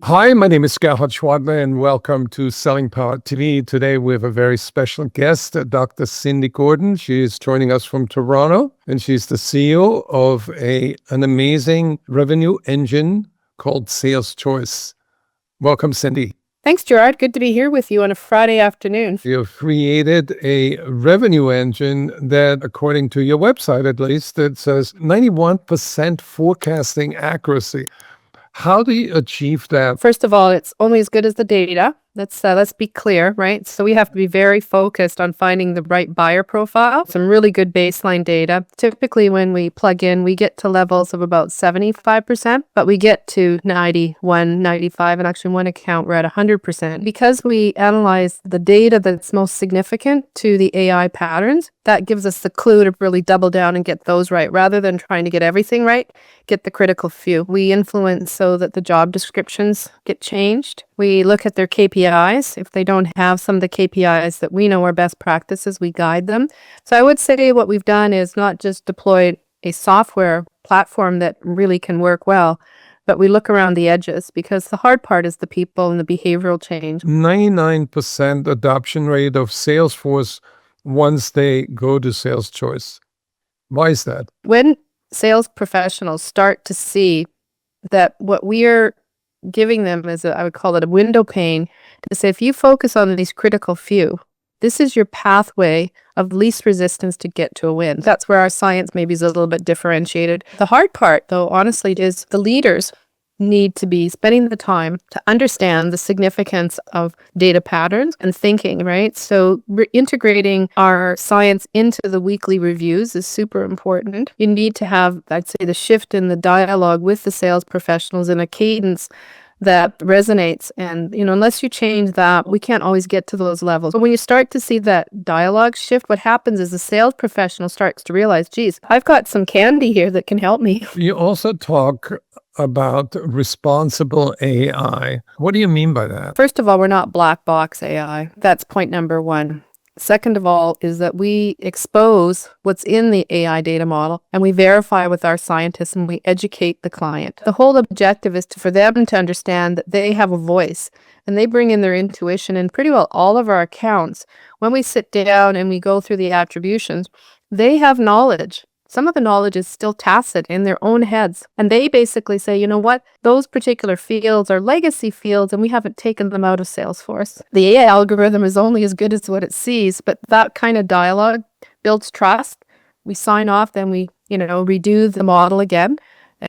Hi, my name is Gerhard Schwadler, and welcome to Selling Power TV. Today, we have a very special guest, Dr. Cindy Gordon. She is joining us from Toronto, and she's the CEO of an amazing revenue engine called Sales Choice. Welcome, Cindy. Thanks, Gerard. Good to be here with you on a Friday afternoon. You've created a revenue engine that, according to your website at least, it says 91% forecasting accuracy. How do you achieve that? First of all, it's only as good as the data. Let's be clear, right? So we have to be very focused on finding the right buyer profile, some really good baseline data. Typically, when we plug in, we get to levels of about 75%, but we get to 91, 95, and actually one account we're at 100%. Because we analyze the data that's most significant to the AI patterns, that gives us the clue to really double down and get those right. Rather than trying to get everything right, get the critical few. We influence so that the job descriptions get changed. We look at their KPIs. If they don't have some of the KPIs that we know are best practices, we guide them. So I would say what we've done is not just deployed a software platform that really can work well, but we look around the edges, because the hard part is the people and the behavioral change. 99% adoption rate of Salesforce once they go to Sales Choice. Why is that? When sales professionals start to see that what we're giving them is, I would call it a window pane, to say, if you focus on these critical few, this is your pathway of least resistance to get to a win. That's where our science maybe is a little bit differentiated. The hard part, though, honestly, is the leaders need to be spending the time to understand the significance of data patterns and thinking, right? So integrating our science into the weekly reviews is super important. You need to have, I'd say, the shift in the dialogue with the sales professionals in a cadence that resonates. And, unless you change that, we can't always get to those levels. But when you start to see that dialogue shift, what happens is the sales professional starts to realize, geez, I've got some candy here that can help me. You also talk about responsible AI. What do you mean by that? First of all, we're not black box AI. That's point number one. Second of all is that we expose what's in the AI data model, and we verify with our scientists, and we educate the client. The whole objective is for them to understand that they have a voice, and they bring in their intuition. And pretty well all of our accounts, when we sit down and we go through the attributions, they have knowledge. Some of the knowledge is still tacit in their own heads. And they basically say, you know what, those particular fields are legacy fields, and we haven't taken them out of Salesforce. The AI algorithm is only as good as what it sees, but that kind of dialogue builds trust. We sign off, then we, redo the model again.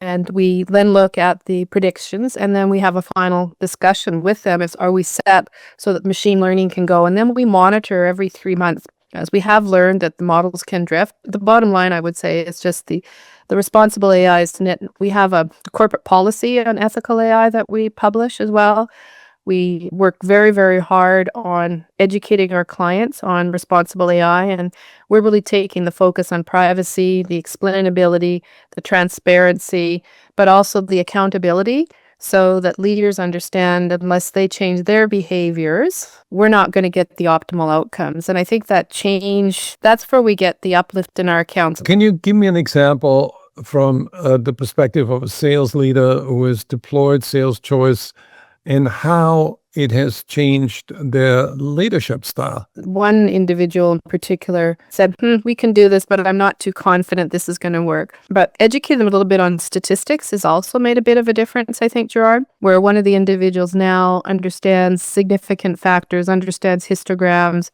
And we then look at the predictions, and then we have a final discussion with them. Are we set so that machine learning can go? And then we monitor every 3 months. As we have learned that the models can drift. The bottom line, I would say, is just the responsible AI is we have a corporate policy on ethical AI that we publish as well. We work very, very hard on educating our clients on responsible AI, and we're really taking the focus on privacy, the explainability, the transparency, but also the accountability, so that leaders understand unless they change their behaviors, we're not going to get the optimal outcomes. And I think that change, that's where we get the uplift in our accounts. Can you give me an example from the perspective of a sales leader who has deployed Sales Choice and how it has changed their leadership style? One individual in particular said, we can do this, but I'm not too confident this is going to work. But educating them a little bit on statistics has also made a bit of a difference, I think, Gerard, where one of the individuals now understands significant factors, understands histograms,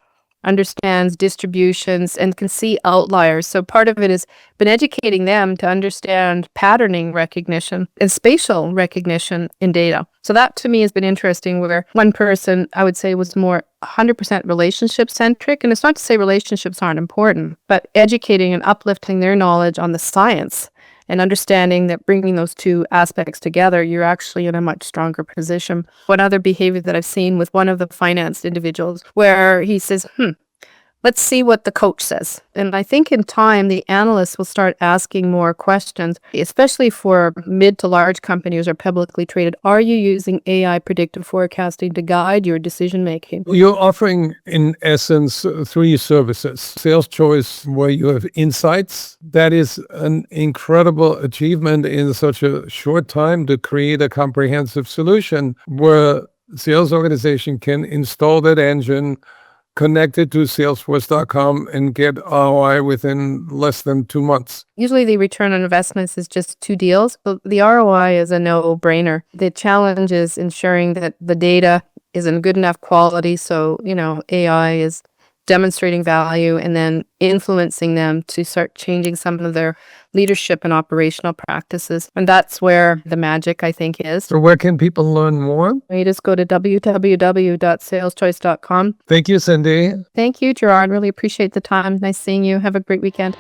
understands distributions, and can see outliers. So part of it has been educating them to understand patterning recognition and spatial recognition in data. So that to me has been interesting, where one person, I would say, was more 100% relationship centric. And it's not to say relationships aren't important, but educating and uplifting their knowledge on the science and understanding that bringing those two aspects together, you're actually in a much stronger position. One other behavior that I've seen with one of the finance individuals, where he says, let's see what the coach says. And I think in time, the analysts will start asking more questions, especially for mid to large companies or publicly traded. Are you using AI predictive forecasting to guide your decision making? You're offering, in essence, three services. Sales Choice, where you have insights. That is an incredible achievement in such a short time to create a comprehensive solution where sales organization can install that engine, connect it to Salesforce.com, and get ROI within less than 2 months. Usually the return on investments is just 2 deals, but the ROI is a no-brainer. The challenge is ensuring that the data is in good enough quality so, AI is demonstrating value and then influencing them to start changing some of their leadership and operational practices. And that's where the magic, I think, is. So where can people learn more? You just go to www.saleschoice.com. Thank you, Cindy. Thank you, Gerard. Really appreciate the time. Nice seeing you. Have a great weekend.